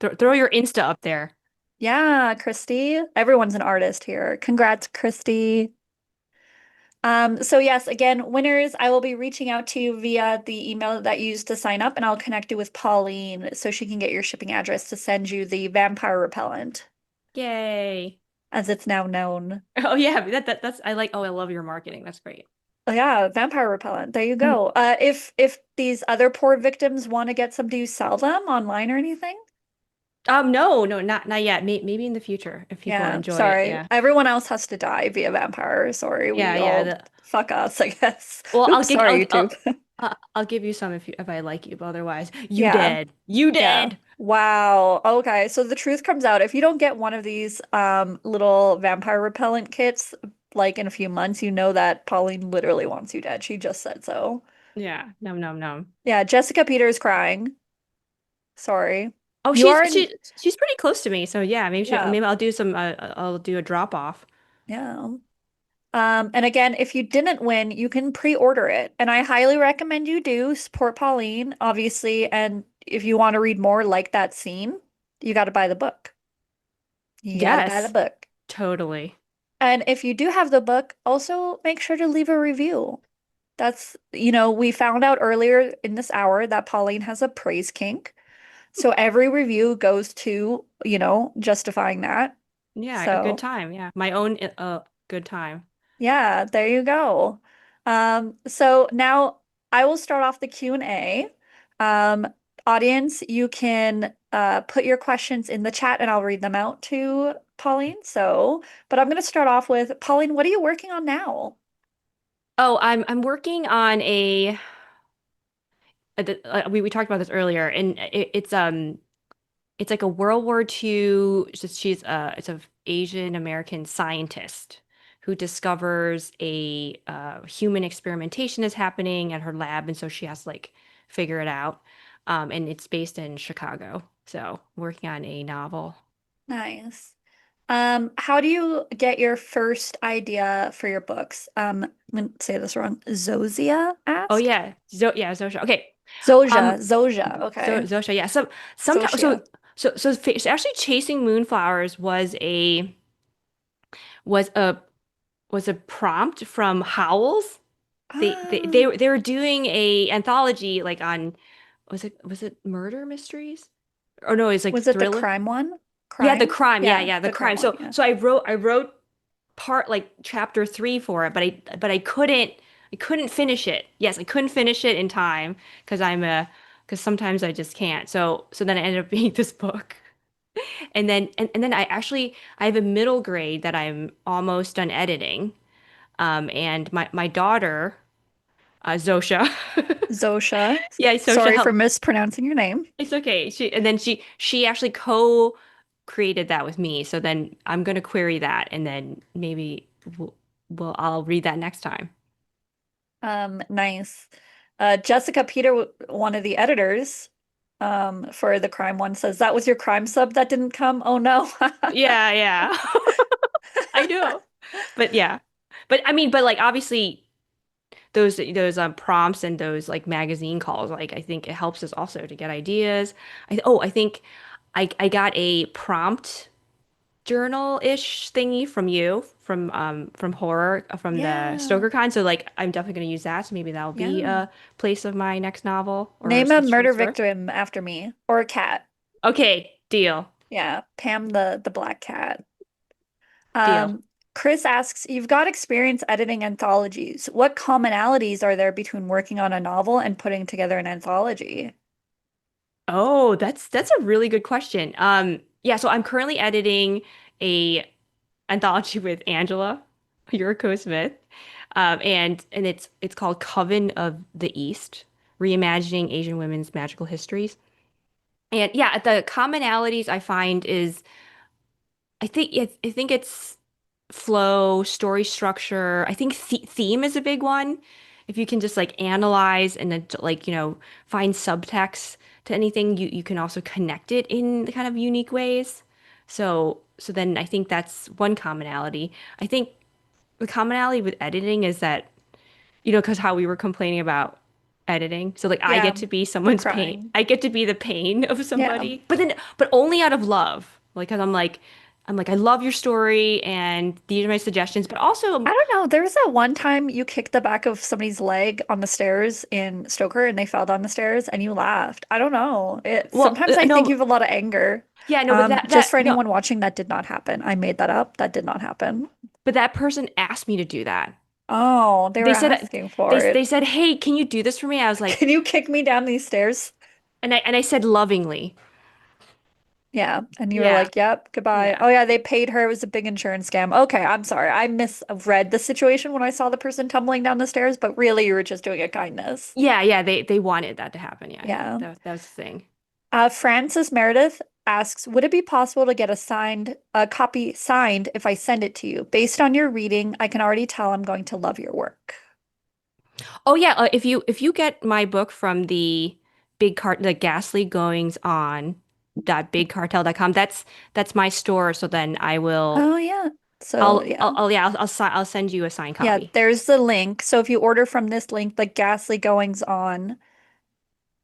Throw your Insta up there. Yeah, Christy. Everyone's an artist here. Congrats, Christy. So yes, again, winners, I will be reaching out to you via the email that you used to sign up, and I'll connect you with Pauline so she can get your shipping address to send you the vampire repellent, Yay. as it's now known. Oh yeah, that's I like. Oh, I love your marketing. That's great. Oh, yeah, vampire repellent. There you Mhm. go. If these other poor victims want to get some, do you sell them online or anything? No, no, not yet. Maybe in the future if people Yeah, enjoy it. sorry. Yeah. Everyone else has to die via vampire. Sorry, Yeah, we yeah. all fuck us, I guess. Well, Oops, sorry, YouTube. I'll give you some if I like you, but otherwise, you Yeah. dead. You Yeah. dead. Wow. Okay. So the truth comes out. If you don't get one of these little vampire repellent kits like in a few months, you know that Pauline literally wants you dead. She just said so. Yeah. No, no, no. Yeah, Jessica Peters crying. Sorry. Oh, You are in she's pretty close to me, so yeah, yeah. maybe I'll do some I'll do a drop off. Yeah. And again, if you didn't win, you can pre-order it. And I highly recommend you do support Pauline, obviously. And if you want to read more like that scene, you got to buy the book. You got to buy the Yes, book. totally. And if you do have the book, also make sure to leave a review. We found out earlier in this hour that Pauline has a praise kink. So every review goes to, justifying that. Yeah, a good So time. Yeah, my own good time. yeah, there you go. So now I will start off the Q&A. Um, Audience, you can put your questions in the chat and I'll read them out to Pauline. But I'm going to start off with Pauline, what are you working on now? Oh, I'm working on we talked about this earlier, and it's like a World War II. She's it's a Asian American scientist who discovers a human experimentation is happening at her lab, and so she has to like figure it out. And it's based in Chicago. So working on a novel. Nice. How do you get your first idea for your books? I'm gonna say this wrong. Zozia Oh asked? yeah, Zosha. Okay, Zojia. Okay. Zosha. Yeah. Sometimes Zoshia. so actually, Chasing Moonflowers was a was a prompt from Howells. Ah, They were doing a anthology like on was it murder mysteries? Or no, it's like was it the thriller. crime one? Yeah, the Crime? crime. Yeah, Yeah, yeah, the the crime crime. one, yeah. So I wrote part like chapter 3 for it, but I couldn't finish it. Yes, I couldn't finish it in time because because sometimes I just can't. So then it ended up being this book. And then I have a middle grade that I'm almost done editing. And my daughter, Zosha. Zosha. Yeah, Zosha Sorry for helped. mispronouncing your name. It's okay. She actually co-created that with me. So then I'm gonna query that, and then maybe I'll read that next time. Nice. Jessica Peter, one of the editors, for the crime one says that was your crime sub that didn't come. Oh no. Yeah, yeah. I know. But yeah. But I mean, but like obviously those prompts and those like magazine calls, like I think it helps us also to get ideas. I think I got a prompt journal-ish thingy from you from horror from the Yeah. StokerCon. So like I'm definitely gonna use that. So maybe that'll be Yeah. a place of my next novel or Name a a murder short story. victim after me or a cat. Okay, deal. Yeah, Pam the black cat. Deal. Um, Chris asks, you've got experience editing anthologies. What commonalities are there between working on a novel and putting together an anthology? Oh, that's a really good question. Yeah, so I'm currently editing a anthology with Angela Yuriko Smith. And it's called Coven of the East, Reimagining Asian Women's Magical Histories. And yeah, the commonalities I find is I think it's flow, story structure. I think theme is a big one. If you can just like analyze and then like, find subtext to anything, you can also connect it in kind of unique ways. So then I think that's one commonality. I think the commonality with editing is that, because how we were complaining about editing. So like I Yeah, get to be the someone's pain. crying. I get to be the pain of Yeah. somebody. But only out of love. Like, 'cause I'm like, I love your story and these are my suggestions, but also, I don't know. There was that one time you kicked the back of somebody's leg on the stairs in Stoker and they fell down the stairs and you laughed. I don't know. Sometimes I think no, you have a lot of anger. yeah, no, but Just for no, anyone watching, that did not happen. I made that up. That did not happen. but that person asked me to do that. Oh, they were They said, asking for they it. said, hey, can you do this for me? I was like, Can you kick me down these stairs? and I said lovingly. Yeah. And you were Yeah, like, yep, goodbye. yeah. Oh, yeah, they paid her. It was a big insurance scam. Okay, I'm sorry. I misread the situation when I saw the person tumbling down the stairs, but really you were just doing a kindness. Yeah, yeah, they wanted that to happen. Yeah, yeah. Yeah. That was the thing. Francis Meredith asks, would it be possible to get a copy signed if I send it to you? Based on your reading, I can already tell I'm going to love your work. Oh yeah, if you get my book from the Ghastly Goings On dot bigcartel.com, that's my store. So then I will Oh, yeah. So, yeah. yeah, I'll send you a signed Yeah, copy. there's the link. So if you order from this link, the Ghastly Goings On,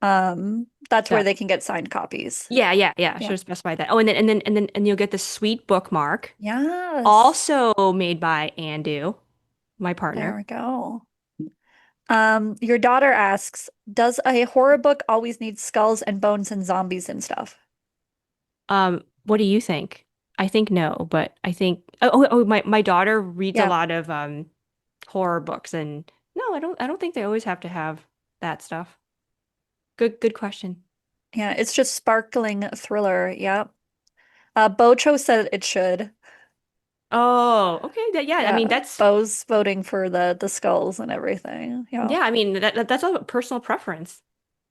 that's where That they can get signed copies. Yeah, yeah, yeah. I Yeah. should have specified that. Oh, and then you'll get the sweet bookmark, Yes. also made by Andu, my There partner. we go. Your daughter asks, does a horror book always need skulls and bones and zombies and stuff? What do you think? I think no, but I think my daughter reads a Yeah. lot of horror books, and no, I don't think they always have to have that stuff. Good question. Yeah, it's just sparkling thriller. Yeah. Bocho said it should. Oh, okay. Yeah, I mean Yeah. that's Bo's voting for the skulls and everything. Yeah. yeah, I mean that's a personal preference.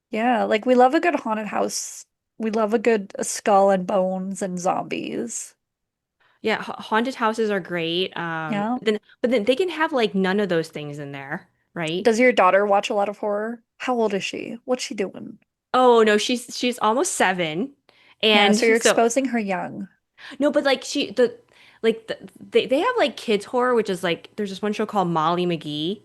Yeah, like we love a good haunted house. We love a good skull and bones and zombies. Yeah, haunted houses are great. Yeah. But then they can have like none of those things in there, right? Does your daughter watch a lot of horror? How old is she? What's she doing? Oh no, she's almost 7, Yeah, and so you're so exposing her young. no, but like they have like kids horror, which is like there's this one show called Molly McGee.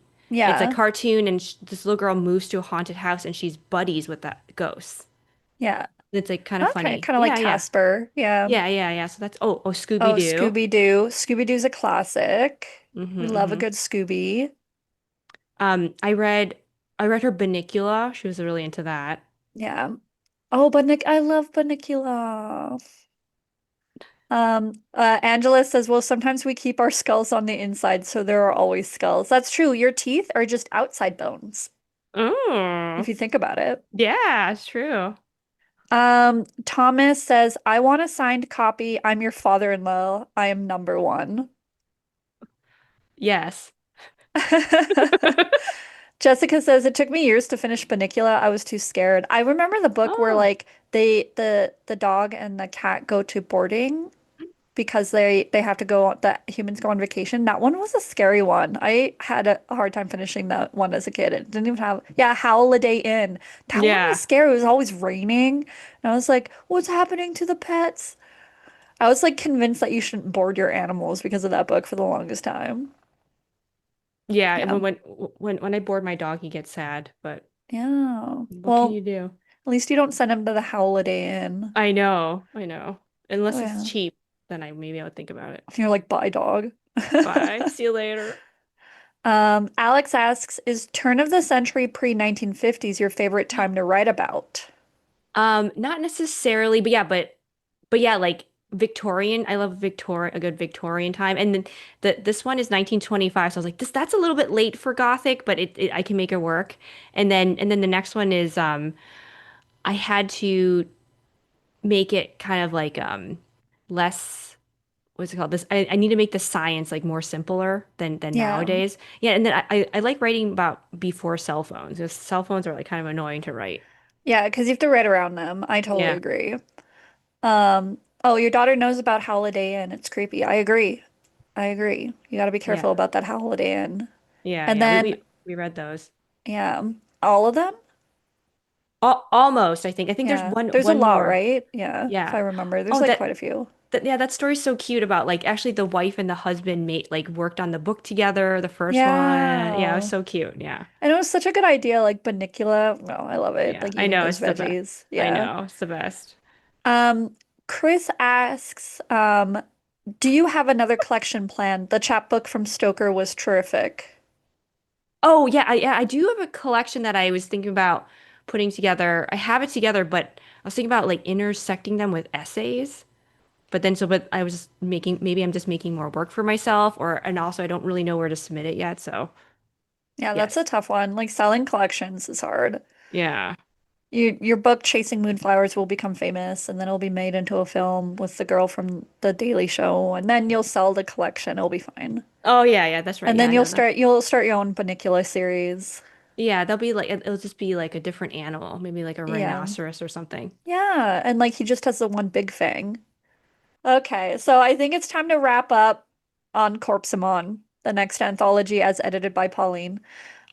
It's a Yeah. cartoon, and sh this little girl moves to a haunted house, and she's buddies with that ghost. Yeah. It's like kind of Okay, funny. kind of like Yeah, yeah, Casper. Yeah. yeah, yeah, yeah. So that's oh Oh, Scooby-Doo. Scooby-Doo. Scooby-Doo's a classic. We love a Hmm. good Scooby. I read her Bunnicula. She was really into that. Yeah. Oh, but Nick, I love Bunnicula. Angela says, well, sometimes we keep our skulls on the inside, so there are always skulls. That's true. Your teeth are just outside bones, if Oh, you think about it. yeah, it's true. Thomas says, I want a signed copy. I'm your father-in-law. I am number one. Yes. Jessica says, it took me years to finish Bunnicula. I was too scared. I remember the book where Oh, like the dog and the cat go to boarding because they have to go the humans go on vacation. That one was a scary one. I had a hard time finishing that one as a kid. It didn't even have yeah, Holiday Inn. That one was yeah. scary. It was always raining. And I was like, what's happening to the pets? I was like convinced that you shouldn't board your animals because of that book for the longest time. Yeah, and Yeah. when I board my dog, he gets sad, but Yeah. what can Well, you do? at least you don't send him to the Holiday Inn. I know, I know. Oh Unless it's yeah. cheap, then I would think about it. You're like, bye, dog. Bye. See you later. Alex asks, is turn of the century pre-1950s your favorite time to write about? Not necessarily, but yeah, like Victorian. I love a good Victorian time. And then this one is 1925, so I was like, that's a little bit late for Gothic, but I can make it work. And then the next one is I had to make it kind of like less what's it called? I need to make the science like more simpler than Yeah. nowadays. Yeah, and then I like writing about before cell phones. 'Cause cell phones are like kind of annoying to write. Yeah, because you have to write around them. I totally Yeah, agree. Oh, your daughter knows about Holiday Inn. It's creepy. I agree. I agree. You got to be yeah, careful about that Holiday Inn. yeah, And yeah. We then, we we read those. yeah, all of them? Almost, I think. I think there's Yeah. one There's a one lot, more. right? Yeah, if I Yeah. remember. There's Oh, like quite a few. yeah, that story's so cute about like actually the wife and the husband made like worked on the book together, the first one. Yeah, it was Yeah. so cute. Yeah. And it was such a good idea, like Bunnicula. No, I love it. Yeah. Like I eating know those it's the best. veggies. I Yeah. know it's the best. Um, Chris asks, do you have another collection planned? The chapbook from Stoker was terrific. Oh, yeah, I do have a collection that I was thinking about putting together. I have it together, but I was thinking about like intersecting them with essays. But I was just making maybe I'm just making more work for myself and also I don't really know where to submit it yet. So, Yeah, that's a yes. tough one. Like selling collections is hard. Yeah. Your book Chasing Moonflowers will become famous, and then it'll be made into a film with the girl from The Daily Show, and then you'll sell the collection. It'll be fine. Oh yeah, yeah, that's right. And Yeah, then I know that. you'll start your own Bunnicula series. Yeah, they'll be like it'll just be like a different animal, maybe like a Yeah. rhinoceros or something. Yeah, and like he just has the one big thing. Okay, so I think it's time to wrap up on Corpsemon, the next anthology as edited by Pauline.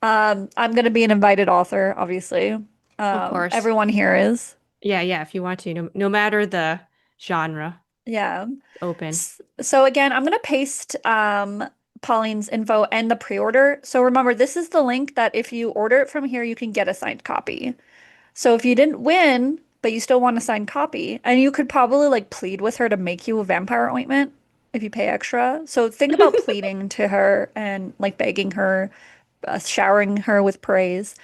I'm going to be an invited author, obviously. Of course. Everyone here is. Yeah, yeah, if you want to, no matter the genre, Yeah. open. So again, I'm going to paste Pauline's info and the pre-order. So remember, this is the link that if you order it from here, you can get a signed copy. So if you didn't win, but you still want a signed copy, and you could probably like plead with her to make you a vampire ointment if you pay extra. So think about pleading to her and like begging her, showering her with praise.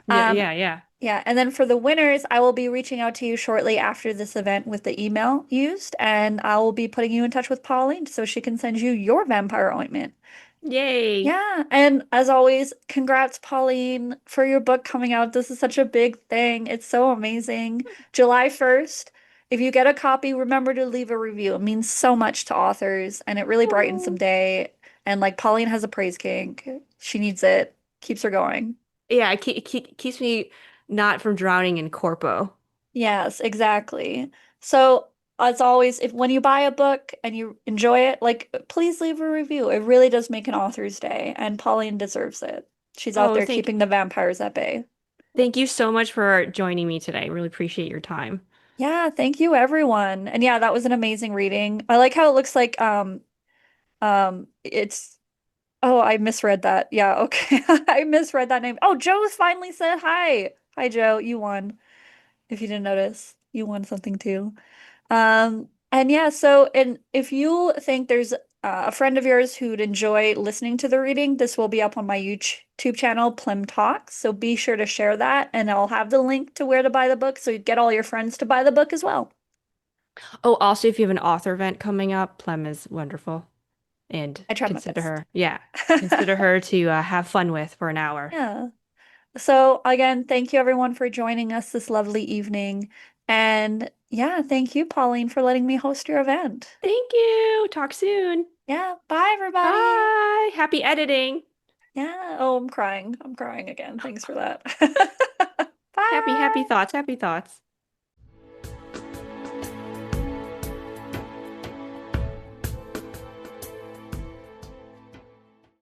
Yeah, Um, yeah, yeah. yeah, and then for the winners, I will be reaching out to you shortly after this event with the email used, and I will be putting you in touch with Pauline so she can send you your vampire ointment. Yay. Yeah, and as always, congrats, Pauline, for your book coming out. This is such a big thing. It's so amazing. July 1st. If you get a copy, remember to leave a review. It means so much to authors, and it really brightens some Oh. day. And like Pauline has a praise kink. She needs it. Keeps her going. Yeah, keeps me not from drowning in corpo. Yes, exactly. So, as always, if when you buy a book and you enjoy it, like please leave a review. It really does make an author's day, and Pauline deserves it. She's out Oh, there keeping the vampires at bay. thank you so much for joining me today. Really appreciate your time. Yeah, thank you everyone. And yeah, that was an amazing reading. I like how it looks like it's oh, I misread that. Yeah, okay. I misread that name. Oh, Joe finally said hi. Hi, Joe. You won. If you didn't notice, you won something too. And yeah, so and if you think there's a friend of yours who'd enjoy listening to the reading, this will be up on my YouTube channel, Plum Talks. So be sure to share that, and I'll have the link to where to buy the book so you get all your friends to buy the book as well. Oh, also, if you have an author event coming up, Plem is wonderful. And I tried my consider best. her, yeah, consider her to have fun with for an hour. Yeah. So again, thank you everyone for joining us this lovely evening. And yeah, thank you, Pauline, for letting me host your event. Thank you. Talk soon. Yeah, bye everybody. Bye. Happy editing. Yeah. Oh, I'm crying. I'm crying again. Thanks for that. Happy Bye. thoughts. Happy thoughts.